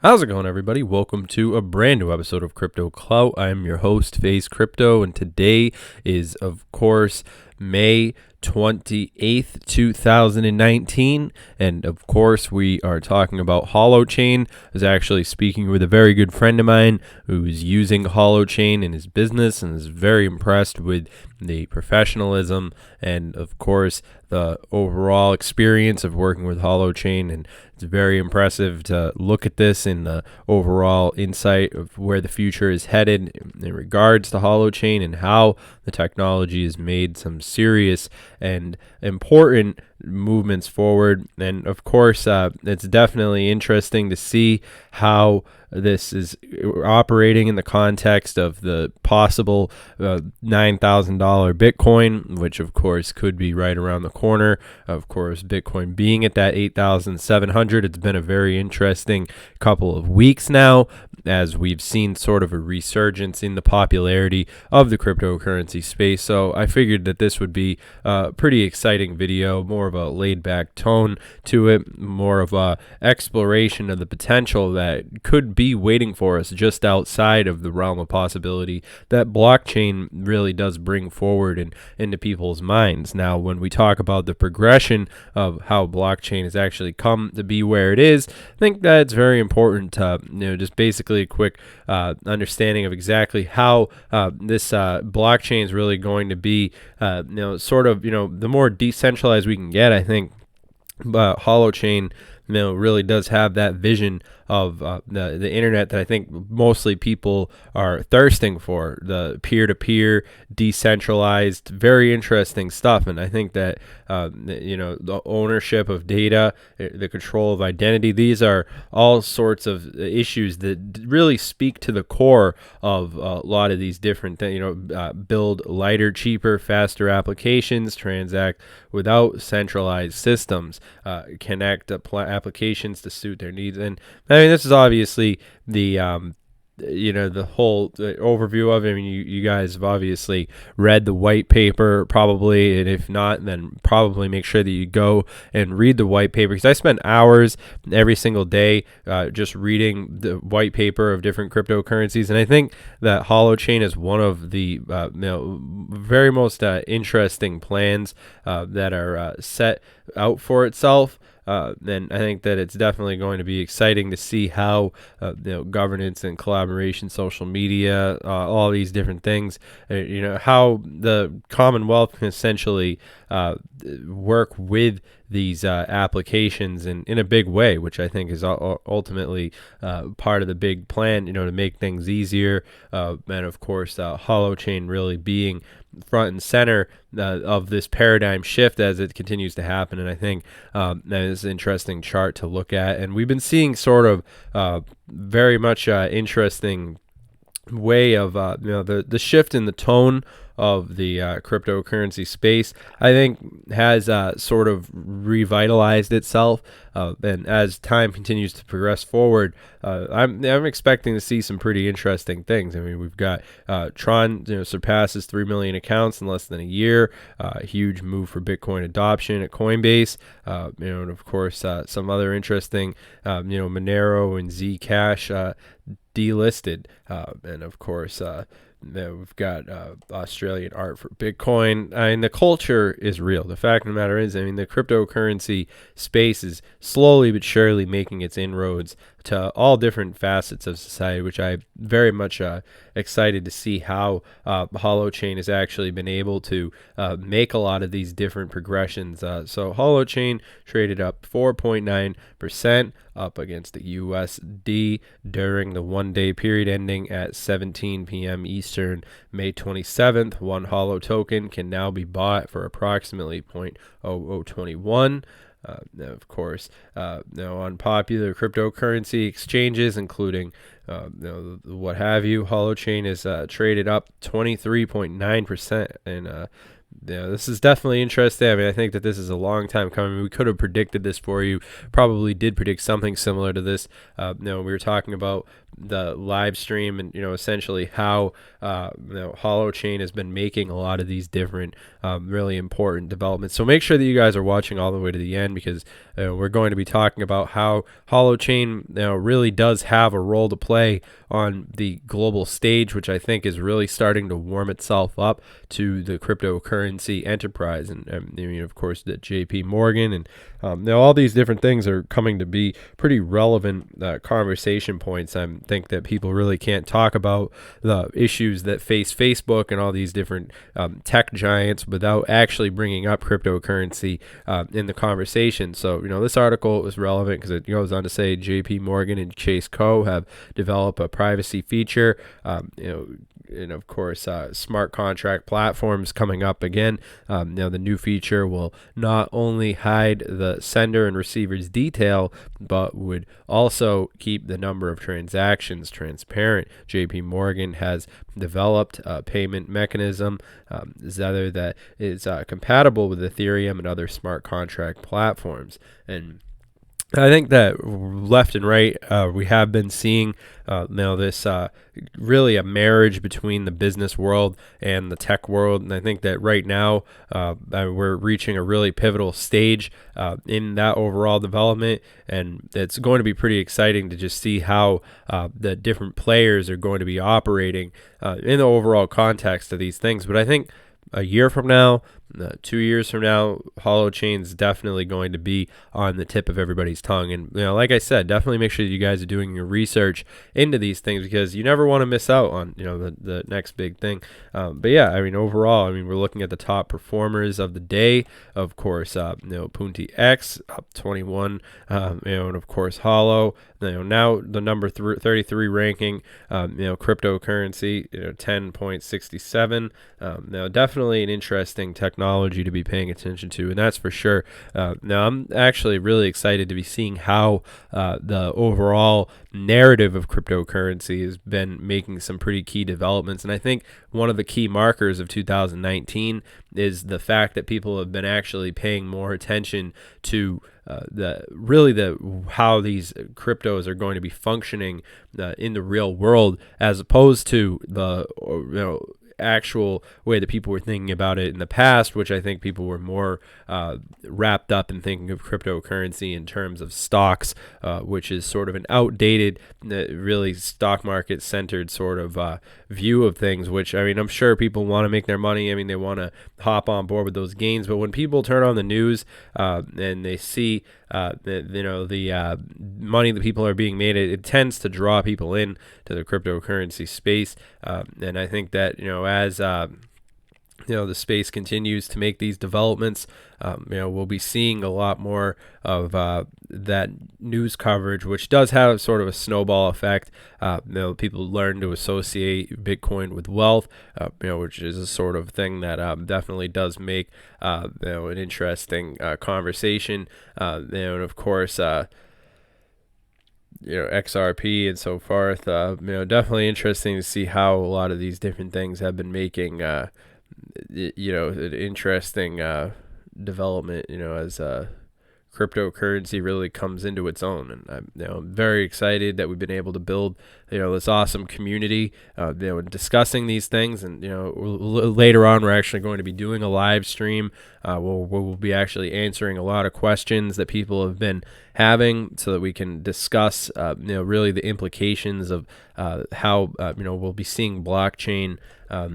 How's it going, everybody? Welcome to a brand new episode of Crypto Clout. I'm your host, FaZe Crypto, and today is, of course, May 28th, 2019, and of course we are talking about HoloChain. I was actually speaking with a very good friend of mine who is using HoloChain in his business and is very impressed with the professionalism and, of course, the overall experience of working with HoloChain, and it's very impressive to look at this in the overall insight of where the future is headed in regards to HoloChain and how the technology has made some serious and important movements forward. And of course, it's definitely interesting to see how this is operating in the context of the possible $9,000 Bitcoin, which of course could be right around the corner. Of course, Bitcoin being at that 8,700, it's been a very interesting couple of weeks now, as we've seen sort of a resurgence in the popularity of the cryptocurrency space. So I figured that this would be a pretty exciting video, more of a laid-back tone to it, more of a exploration of the potential that could be waiting for us just outside of the realm of possibility that blockchain really does bring forward and into people's minds. Now, when we talk about the progression of how blockchain has actually come to be where it is, I think that it's very important to just basically a quick understanding of exactly how this blockchain is really going to be sort of the more decentralized we can get. I think HoloChain really does have that vision of the internet that I think mostly people are thirsting for, the peer-to-peer, decentralized, very interesting stuff. And I think that the ownership of data, the control of identity, these are all sorts of issues that really speak to the core of a lot of these different things. Build lighter, cheaper, faster applications, transact without centralized systems, connect applications to suit their needs. And I mean, this is obviously the the whole overview of it. I mean, you guys have obviously read the white paper probably, and if not, then probably make sure that you go and read the white paper, because I spend hours every single day just reading the white paper of different cryptocurrencies, and I think that HoloChain is one of the very most interesting plans that are set out for itself. And I think that it's definitely going to be exciting to see how governance and collaboration, social media, all these different things, how the Commonwealth can essentially work with these applications in a big way, which I think is ultimately part of the big plan, to make things easier. And of course, HoloChain really being front and center of this paradigm shift as it continues to happen. And I think that is an interesting chart to look at. And we've been seeing sort of very much interesting way of the shift in the tone of the cryptocurrency space, I think, has sort of revitalized itself, and as time continues to progress forward, I'm expecting to see some pretty interesting things. I mean, we've got Tron surpasses 3 million accounts in less than a year, huge move for Bitcoin adoption at Coinbase, and of course some other interesting Monero and Zcash delisted, and of course we've got Australian art for Bitcoin. I mean, the culture is real. The fact of the matter is, I mean, the cryptocurrency space is slowly but surely making its inroads to all different facets of society, which I'm very much excited to see how HoloChain has actually been able to make a lot of these different progressions. So HoloChain traded up 4.9% up against the USD during the one-day period ending at 17 p.m. Eastern, May 27th. One Holo token can now be bought for approximately 0.0021. Of course, on popular cryptocurrency exchanges, including what have you, HoloChain is traded up 23.9% in Yeah, this is definitely interesting. I mean, I think that this is a long time coming. We could have predicted this for you. Probably did predict something similar to this. We were talking about the live stream and essentially how HoloChain has been making a lot of these different really important developments. So make sure that you guys are watching all the way to the end, because we're going to be talking about how HoloChain really does have a role to play on the global stage, which I think is really starting to warm itself up to the cryptocurrency enterprise. And of course, the JP Morgan and all these different things are coming to be pretty relevant conversation points. I think that people really can't talk about the issues that face Facebook and all these different tech giants without actually bringing up cryptocurrency in the conversation. So, this article was relevant because it goes on to say JP Morgan and Chase Co. have developed a privacy feature, and of course, smart contract platforms coming up again. The new feature will not only hide the sender and receiver's detail, but would also keep the number of transactions transparent. JP Morgan has developed a payment mechanism Tether that is compatible with Ethereum and other smart contract platforms. And I think that left and right, we have been seeing this really a marriage between the business world and the tech world. And I think that right now we're reaching a really pivotal stage in that overall development. And it's going to be pretty exciting to just see how the different players are going to be operating in the overall context of these things. But I think a year from now, 2 years from now, HoloChain is definitely going to be on the tip of everybody's tongue. And like I said, definitely make sure that you guys are doing your research into these things, because you never want to miss out on the next big thing. But yeah, overall, we're looking at the top performers of the day. Of course, Punti X up 21, and of course Holo. Now the number 33 ranking, cryptocurrency, 10.67. Now definitely an interesting technology to be paying attention to, and that's for sure. Now I'm actually really excited to be seeing how the overall narrative of cryptocurrency has been making some pretty key developments. And I think one of the key markers of 2019 is the fact that people have been actually paying more attention to how these cryptos are going to be functioning in the real world, as opposed to the actual way that people were thinking about it in the past, which I think people were more wrapped up in thinking of cryptocurrency in terms of stocks, which is sort of an outdated, really stock market centered sort of view of things, which I'm sure people want to make their money. They want to hop on board with those gains, but when people turn on the news and they see the money that people are being made, it tends to draw people in to the cryptocurrency space. And I think that as the space continues to make these developments, we'll be seeing a lot more of that news coverage, which does have sort of a snowball effect. People learn to associate Bitcoin with wealth, which is a sort of thing that definitely does make an interesting conversation. And of course, XRP and so forth. Definitely interesting to see how a lot of these different things have been making an interesting development, as cryptocurrency really comes into its own. And I'm very excited that we've been able to build this awesome community discussing these things. And later on, we're actually going to be doing a live stream. We'll be actually answering a lot of questions that people have been having, so that we can discuss really the implications of how we'll be seeing blockchain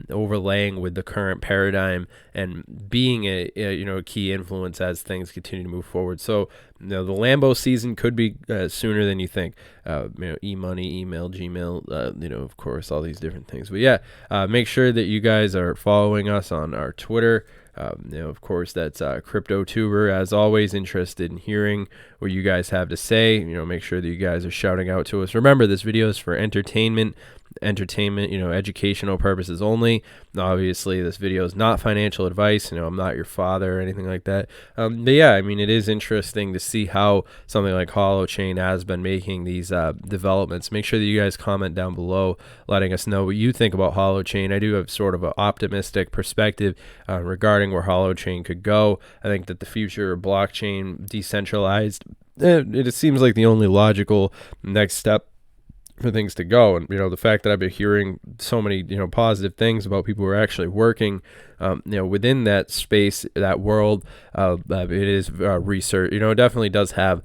overlaying with the current paradigm and being a key influence as things continue to move forward. So the Lambo season could be sooner than you think. E-money, email, Gmail, of course, all these different things. But yeah, make sure that you guys are following us on our Twitter. Of course, that's CryptoTuber. As always, interested in hearing what you guys have to say. Make sure that you guys are shouting out to us. Remember, this video is for entertainment entertainment, educational purposes only. Obviously, this video is not financial advice. I'm not your father or anything like that. But yeah, I mean, it is interesting to see how something like HoloChain has been making these developments. Make sure that you guys comment down below, letting us know what you think about HoloChain. I do have sort of an optimistic perspective regarding where HoloChain could go. I think that the future of blockchain decentralized, it seems like the only logical next step for things to go. And the fact that I've been hearing so many positive things about people who are actually working within that space, that world, it is research. It definitely does have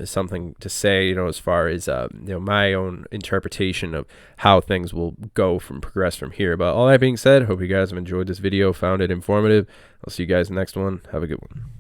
something to say, as far as my own interpretation of how things will progress from here. But all that being said, hope you guys have enjoyed this video, found it informative. I'll see you guys in the next one. Have a good one.